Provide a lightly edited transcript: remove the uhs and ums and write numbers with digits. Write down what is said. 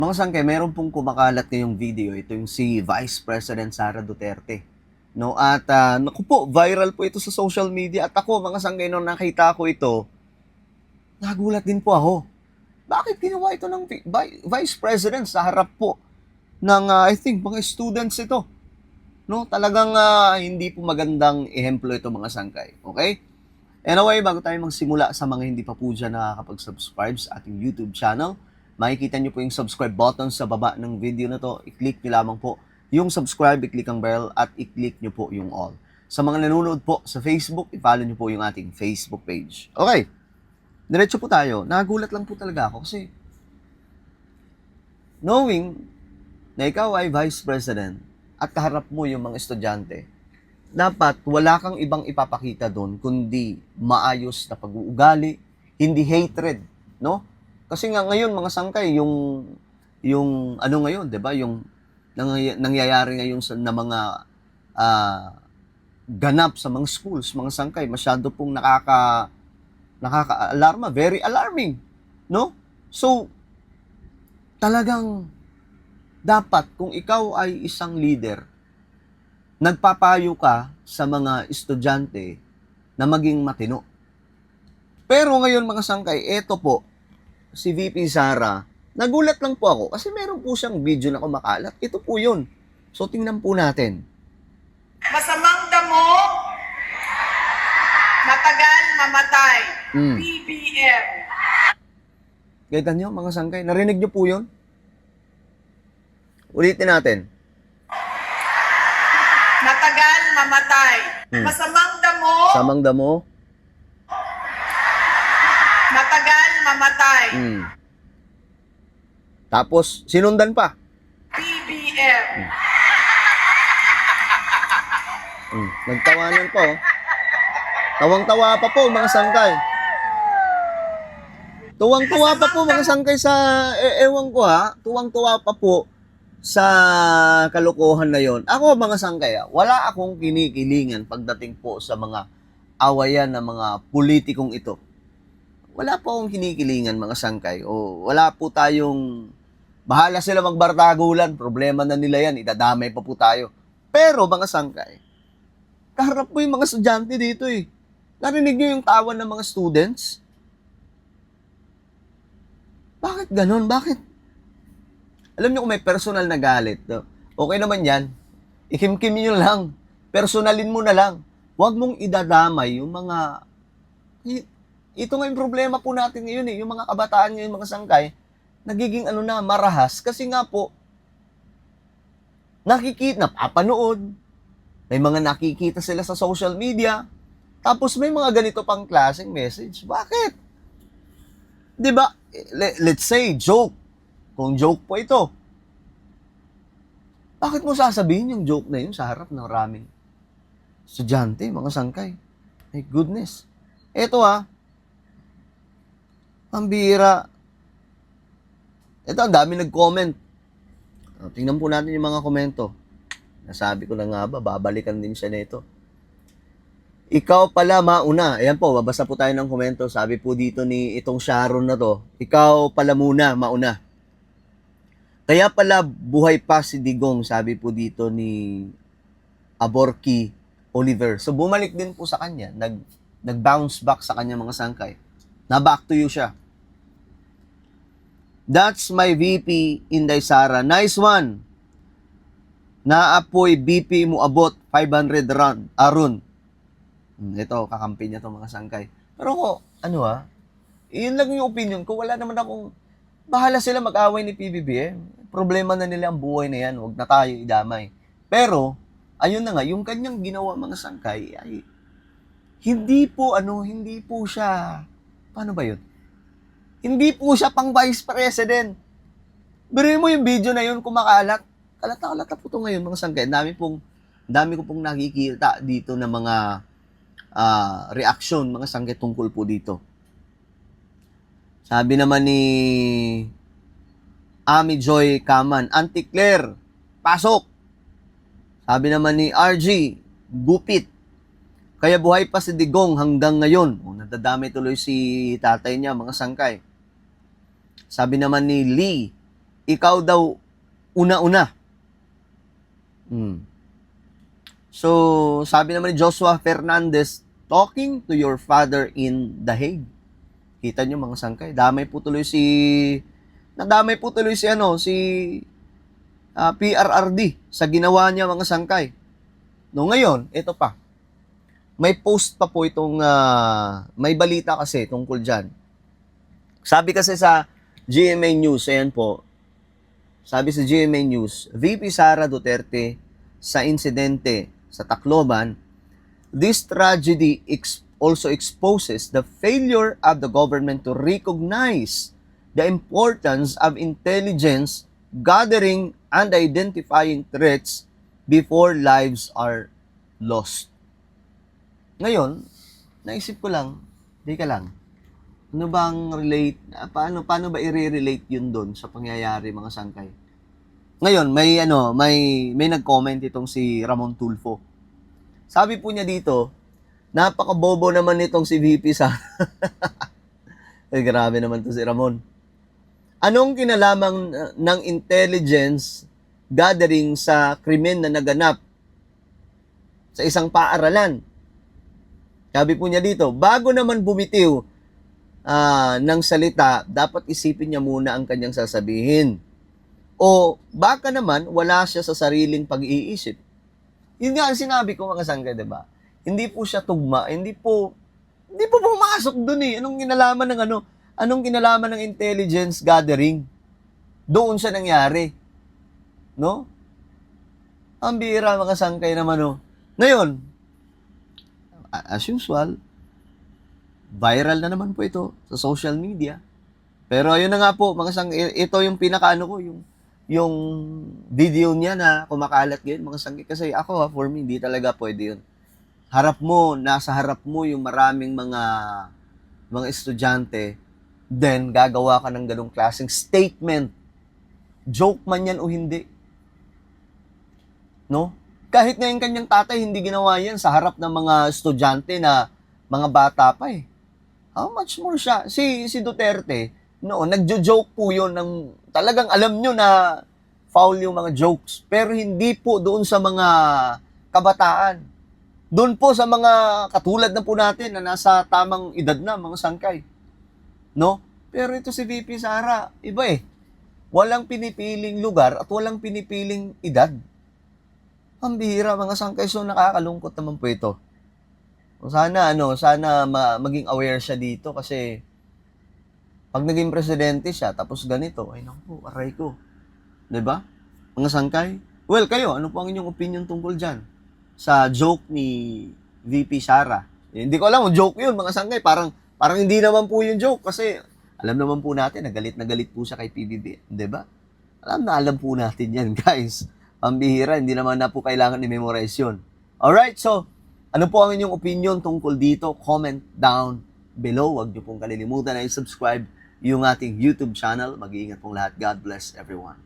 Mga sangkay, meron pong kumakalat ngayong video. Ito yung si Vice President Sara Duterte. No? At naku po, viral po ito sa social media. At ako, mga sangkay, nung nakita ko ito, nagulat din po ako. Bakit ginawa ito ng Vice President sa harap po ng, I think, mga students ito? No? Talagang hindi po magandang ehemplo ito, mga sangkay. Okay? Anyway, bago tayo magsimula, sa mga hindi pa po dyan nakakapag-subscribe sa ating YouTube channel, makikita nyo po yung subscribe button sa baba ng video na to. I-click nyo lamang po yung subscribe, i-click ang bell, at i-click nyo po yung all. Sa mga nanonood po sa Facebook, i-follow nyo po yung ating Facebook page. Okay, diretso po tayo. Nagulat lang po talaga ako kasi knowing na ikaw ay Vice President at kaharap mo yung mga estudyante, dapat wala kang ibang ipapakita doon kundi maayos na pag-uugali, hindi hatred, no? Kasi nga ngayon mga sangkay, yung ano ngayon, 'di ba? Yung nangyayari ngayon na mga ganap sa mga schools, mga sangkay, masyado pong nakaka-alarma, very alarming, no? So, talagang dapat kung ikaw ay isang leader, nagpapayo ka sa mga estudyante na maging matino. Pero ngayon mga sangkay, eto po, si VP Sara, nagulat lang po ako kasi meron po siyang video na kumakalat. Ito po yun. So tingnan po natin. Masamang damo, matagal mamatay. BBM. Kita nyo mga sangkay, narinig nyo po yun? Ulitin natin. Matagal mamatay. Masamang damo, Samang damo. matagal mamatay. Tapos, sinundan pa. BBM. Nagtawanan po. Tawang-tawa pa po mga sangkay. Tuwang-tuwa pa po mga sangkay sa, ewan ko ha, tuwang-tuwa pa po sa kalokohan na yon. Ako mga sangkay, wala akong kinikilingan pagdating po sa mga awayan ng mga politikong ito. Wala po akong kinikilingan mga sangkay. O wala po tayong, bahala sila magbardagulan, problema na nila yan, idadamay pa po tayo. Pero mga sangkay, kaharap po yung mga estudyante dito eh. Narinig niyo yung tawa ng mga students? Bakit ganon? Bakit? Alam niyo kung may personal na galit, no? Okay naman yan. Ikimkim nyo lang. Personalin mo na lang. Huwag mong idadamay yung mga... Ito nga yung problema po natin ngayon eh. Yung mga kabataan ngayon, mga sangkay, nagiging marahas. Kasi nga po, napapanood. May mga nakikita sila sa social media. Tapos may mga ganito pang klaseng message. Bakit? Diba? Let's say, joke. Kung joke po ito, bakit mo sasabihin yung joke na yun sa harap ng maraming estudyante, mga sangkay? My goodness. Ito ang bihira. Ito, ang dami nag-comment. Tingnan po natin yung mga komento. Nasabi ko na nga ba, babalikan din siya nito. Ikaw pala mauna. Ayan po, babasa po tayo ng komento. Sabi po dito ni itong Sharon na to, ikaw pala muna, mauna. Kaya pala buhay pa si Digong, sabi po dito ni Aborki Oliver. So bumalik din po sa kanya, nag-bounce back sa kanya mga sangkay. Na back to you siya. That's my VP, Inday Sara. Nice one. Naapoy BP mo abot 500 aron. Ito, kakampi niya to mga sangkay. Pero ko, yun lang yung opinion ko. Wala naman akong, bahala sila mag-away ni PBBM. Problema na nila ang buhay na yan. Huwag na tayo idamay. Pero, ayun na nga, yung kanyang ginawa mga sangkay ay hindi po siya, paano ba yun? Hindi po siya pang Vice President. Biruin mo yung video na yun kumakalat. Kalata po ito ngayon mga sangkay. Dami ko pong nakikita dito na mga reaksyon, mga sangkay tungkol po dito. Sabi naman ni Ami Joy Kaman, Auntie Claire, pasok. Sabi naman ni RG, gupit. Kaya buhay pa si Digong hanggang ngayon. Nadadamay tuloy si tatay niya, mga sangkay. Sabi naman ni Lee, ikaw daw una-una. So, sabi naman ni Joshua Fernandez, talking to your father in The Hague. Kita nyo mga sangkay, nadamay po tuloy si PRRD sa ginawa niya mga sangkay. No, ngayon, ito pa. May post pa po itong, may balita kasi tungkol dyan. Sabi kasi sa GMA News, ayan po, sabi sa GMA News, VP Sara Duterte sa insidente sa Tacloban, this tragedy also exposes the failure of the government to recognize the importance of intelligence gathering and identifying threats before lives are lost. Ngayon, naisip ko lang, ka lang, ano bang paano ba i-relate yun doon sa pangyayari mga sangkay? Ngayon, may nag-comment itong si Ramon Tulfo. Sabi po niya dito, napakabobo naman nitong si VP Sara. Ay, grabe naman to si Ramon. Anong kinalaman ng intelligence gathering sa krimen na naganap sa isang paaralan? Sabi po niya dito, bago naman bumitiw ng salita, dapat isipin niya muna ang kanyang sasabihin. O baka naman wala siya sa sariling pag-iisip. Yun nga ang sinabi ko mga sangkay, diba? Hindi po siya tugma, hindi po pumasok dun eh. Anong kinalaman ng intelligence gathering? Doon siya nangyari. No? Ang bihira mga sangkay naman, no? Ngayon, as usual, viral na naman po ito sa social media. Pero ayun na nga po, mga sangkay, ito yung yung video niya na kumakalat ngayon, mga sangkay. Kasi ako, for me, hindi talaga pwede yun. Nasa harap mo yung maraming mga estudyante, then gagawa ka ng ganong klaseng statement. Joke man yan o hindi. No? Kahit nga yung kanyang tatay, hindi ginawa yan sa harap ng mga estudyante na mga bata pa eh. How much more siya? Si Duterte, nagjo-joke po yun ng talagang alam nyo na foul yung mga jokes. Pero hindi po doon sa mga kabataan. Doon po sa mga katulad na po natin na nasa tamang edad na, mga sangkay. No? Pero ito si VP Sara, iba eh. Walang pinipiling lugar at walang pinipiling edad. Ang bihira mga sangkay, so nakakalungkot naman po ito. Sana maging aware siya dito kasi pag naging presidente siya, tapos ganito, ay naku, aray ko. 'Di ba? Mga sangkay. Well, kayo, ano po ang inyong opinion tungkol dyan? Sa joke ni VP Sara. Hindi ko alam, joke yun, mga sangkay. Parang hindi naman po yung joke kasi alam naman po natin na galit po siya kay PBB. 'Di ba? Alam po natin yan, guys. Pambihira, hindi naman na po kailangan i-memorize yun. Alright, so, ano po ang inyong opinion tungkol dito? Comment down below. Huwag niyo pong kalilimutan na i-subscribe yung ating YouTube channel. Mag-iingat pong lahat. God bless everyone.